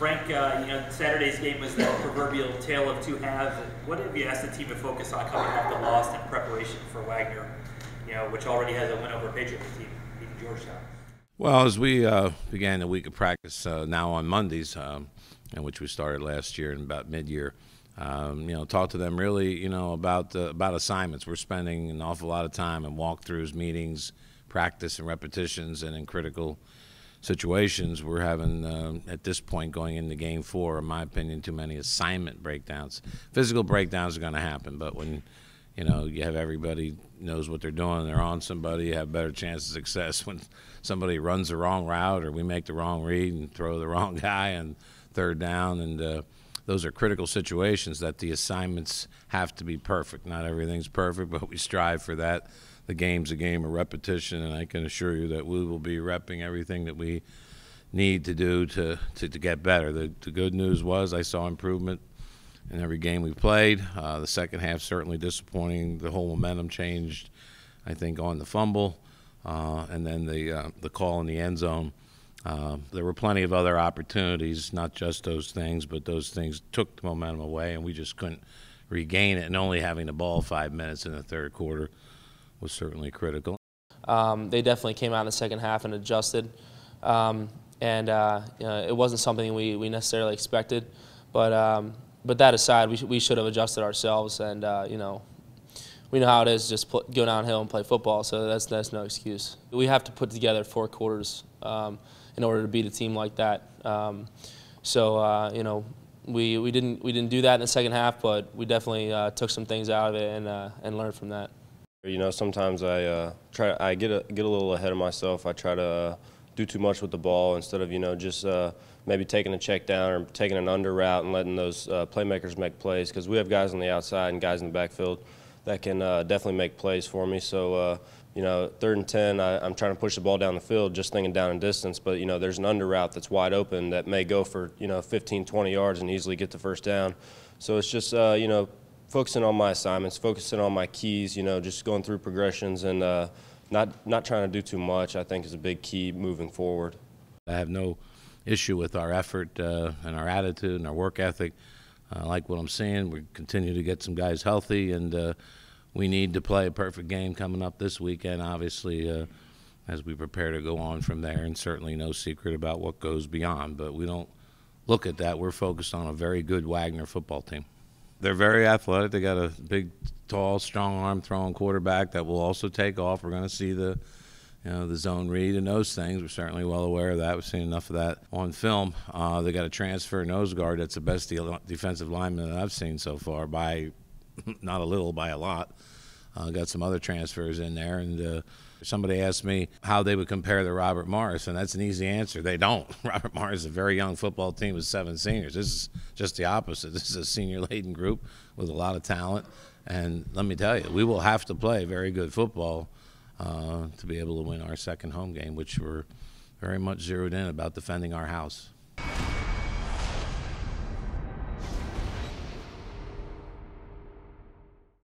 Frank, Saturday's game was the proverbial tale of two halves. What have you asked the team to focus on coming off the loss in preparation for Wagner, which already has a win over Patriot team beating Georgetown? Well, as we began the week of practice now on Mondays, in which we started last year and about mid-year, talk to them really, about assignments. We're spending an awful lot of time in walkthroughs, meetings, practice and repetitions, and in critical situations we're having at this point going into game 4, in my opinion, too many assignment breakdowns. Physical breakdowns are going to happen, but when you have everybody knows what they're doing, they're on somebody, you have a better chance of success. When somebody runs the wrong route or we make the wrong read and throw the wrong guy on third down, and those are critical situations that the assignments have to be perfect. Not everything's perfect, but we strive for that. The game's a game of repetition, and I can assure you that we will be repping everything that we need to do to get better. The good news was I saw improvement in every game we played. The second half certainly disappointing. The whole momentum changed, I think, on the fumble, and then the call in the end zone. There were plenty of other opportunities, not just those things, but those things took the momentum away, and we just couldn't regain it. And only having the ball 5 minutes in the third quarter was certainly critical. They definitely came out in the second half and adjusted, it wasn't something we necessarily expected, but that aside, we should have adjusted ourselves, and we know how it is, just go downhill and play football, so that's no excuse. We have to put together 4 quarters in order to beat a team like that. We didn't do that in the second half, but we definitely took some things out of it and learned from that. Sometimes I get a little ahead of myself. I try to do too much with the ball instead of just maybe taking a check down or taking an under route and letting those playmakers make plays, because we have guys on the outside and guys in the backfield that can definitely make plays for me. So 3rd and 10, I'm trying to push the ball down the field, just thinking down and distance, but there's an under route that's wide open that may go for 15, 20 yards and easily get the first down. So it's just focusing on my assignments, focusing on my keys, just going through progressions, and not trying to do too much, I think, is a big key moving forward. I have no issue with our effort and our attitude and our work ethic. I like what I'm seeing. We continue to get some guys healthy, and we need to play a perfect game coming up this weekend, obviously, as we prepare to go on from there, and certainly no secret about what goes beyond. But we don't look at that. We're focused on a very good Wagner football team. They're very athletic. They got a big, tall, strong arm throwing quarterback that will also take off. We're going to see the zone read and those things. We're certainly well aware of that. We've seen enough of that on film. They got a transfer nose guard that's the best defensive lineman that I've seen so far, by not a little, by a lot. Got some other transfers in there, and somebody asked me how they would compare to Robert Morris, and that's an easy answer. They don't. Robert Morris is a very young football team with 7 seniors. This is just the opposite. This is a senior-laden group with a lot of talent, and let me tell you, we will have to play very good football to be able to win our second home game, which we're very much zeroed in about defending our house.